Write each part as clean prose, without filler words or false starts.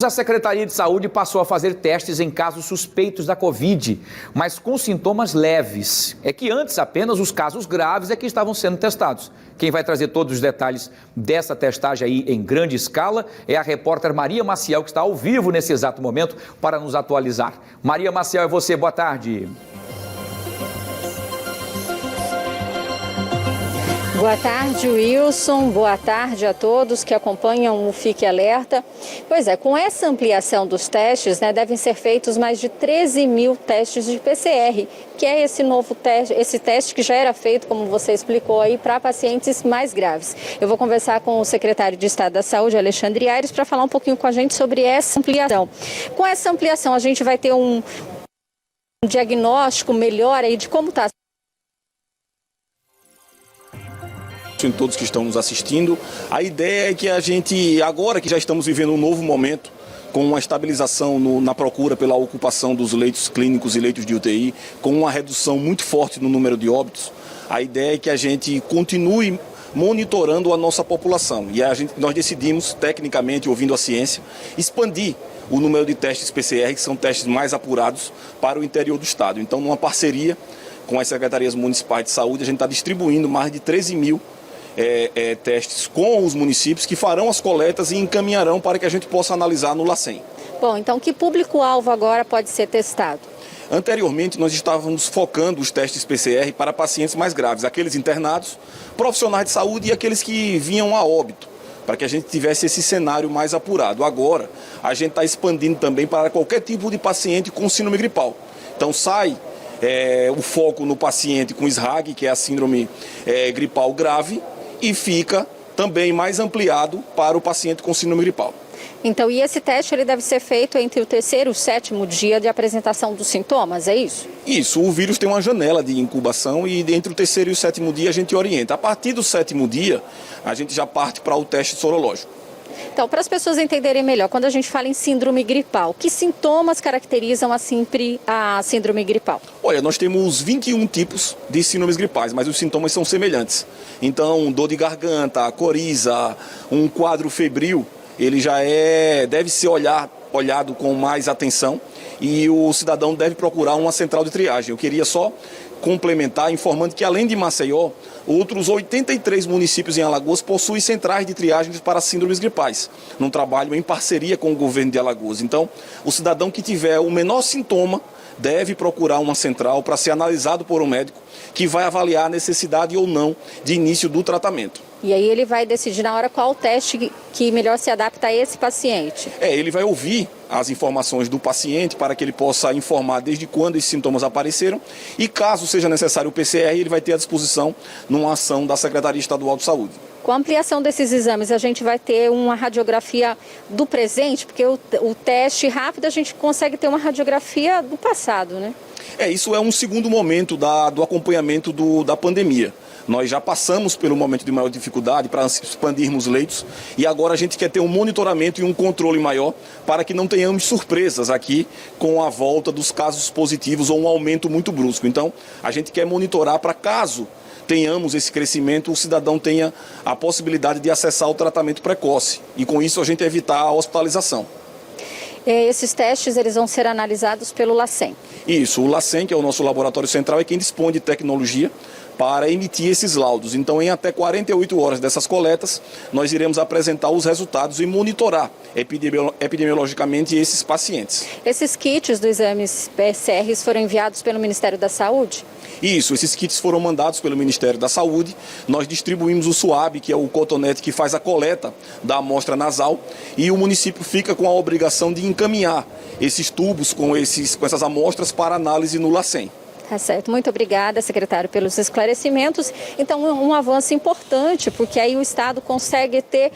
A Secretaria de Saúde passou a fazer testes em casos suspeitos da Covid, mas com sintomas leves. É que antes apenas os casos graves é que estavam sendo testados. Quem vai trazer todos os detalhes dessa testagem aí em grande escala é a repórter Maria Maciel, que está ao vivo nesse exato momento para nos atualizar. Maria Maciel, é você, boa tarde. Boa tarde, Wilson. Boa tarde a todos que acompanham o Fique Alerta. Pois é, com essa ampliação dos testes, devem ser feitos mais de 13 mil testes de PCR, que é esse novo teste, esse teste que já era feito, como você explicou aí, para pacientes mais graves. Eu vou conversar com o secretário de Estado da Saúde, Alexandre Aires, para falar um pouquinho com a gente sobre essa ampliação. Com essa ampliação, a gente vai ter um diagnóstico melhor aí de como está. Em todos que estão nos assistindo, a ideia é que a gente, agora que já estamos vivendo um novo momento, com uma estabilização na procura pela ocupação dos leitos clínicos e leitos de UTI, com uma redução muito forte no número de óbitos, a ideia é que a gente continue monitorando a nossa população. E nós decidimos, tecnicamente, ouvindo a ciência, expandir o número de testes PCR, que são testes mais apurados, para o interior do estado. Então, numa parceria com as secretarias municipais de saúde, a gente está distribuindo mais de 13 mil testes com os municípios que farão as coletas e encaminharão para que a gente possa analisar no LACEN. Bom, então que público-alvo agora pode ser testado? Anteriormente, nós estávamos focando os testes PCR para pacientes mais graves, aqueles internados, profissionais de saúde e aqueles que vinham a óbito, para que a gente tivesse esse cenário mais apurado. Agora, a gente está expandindo também para qualquer tipo de paciente com síndrome gripal. Então, sai o foco no paciente com SRAG, que é a síndrome gripal grave, e fica também mais ampliado para o paciente com síndrome gripal. Então, e esse teste ele deve ser feito entre o 3º e o 7º dia de apresentação dos sintomas, é isso? Isso, o vírus tem uma janela de incubação e entre o 3º e o 7º dia a gente orienta. A partir do 7º dia, a gente já parte para o teste sorológico. Então, para as pessoas entenderem melhor, quando a gente fala em síndrome gripal, que sintomas caracterizam a síndrome gripal? Olha, nós temos 21 tipos de síndromes gripais, mas os sintomas são semelhantes. Então, dor de garganta, coriza, um quadro febril, ele já deve ser olhado com mais atenção e o cidadão deve procurar uma central de triagem. Eu queria só complementar informando que, além de Maceió, outros 83 municípios em Alagoas possuem centrais de triagem para síndromes gripais, num trabalho em parceria com o governo de Alagoas. Então, o cidadão que tiver o menor sintoma deve procurar uma central para ser analisado por um médico que vai avaliar a necessidade ou não de início do tratamento. E aí ele vai decidir na hora qual o teste que melhor se adapta a esse paciente. Ele vai ouvir as informações do paciente para que ele possa informar desde quando esses sintomas apareceram e, caso seja necessário o PCR, ele vai ter à disposição numa ação da Secretaria Estadual de Saúde. Com a ampliação desses exames, a gente vai ter uma radiografia do presente, porque o teste rápido a gente consegue ter uma radiografia do passado, né? Isso é um segundo momento do acompanhamento da pandemia. Nós já passamos pelo momento de maior dificuldade para expandirmos leitos e agora a gente quer ter um monitoramento e um controle maior para que não tenhamos surpresas aqui com a volta dos casos positivos ou um aumento muito brusco. Então, a gente quer monitorar para caso tenhamos esse crescimento, o cidadão tenha a possibilidade de acessar o tratamento precoce e com isso a gente evitar a hospitalização. Esses testes eles vão ser analisados pelo LACEN. Isso, o LACEN, que é o nosso laboratório central, é quem dispõe de tecnologia para emitir esses laudos. Então, em até 48 horas dessas coletas, nós iremos apresentar os resultados e monitorar epidemiologicamente esses pacientes. Esses kits dos exames PCR foram enviados pelo Ministério da Saúde? Isso, esses kits foram mandados pelo Ministério da Saúde. Nós distribuímos o SUAB, que é o cotonete que faz a coleta da amostra nasal, e o município fica com a obrigação de encaminhar esses tubos com essas amostras para análise no LACEN. Tá certo. Muito obrigada, secretário, pelos esclarecimentos. Então, um avanço importante, porque aí o Estado consegue ter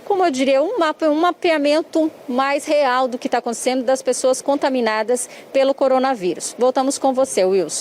como eu diria, um mapeamento mais real do que está acontecendo das pessoas contaminadas pelo coronavírus. Voltamos com você, Wilson.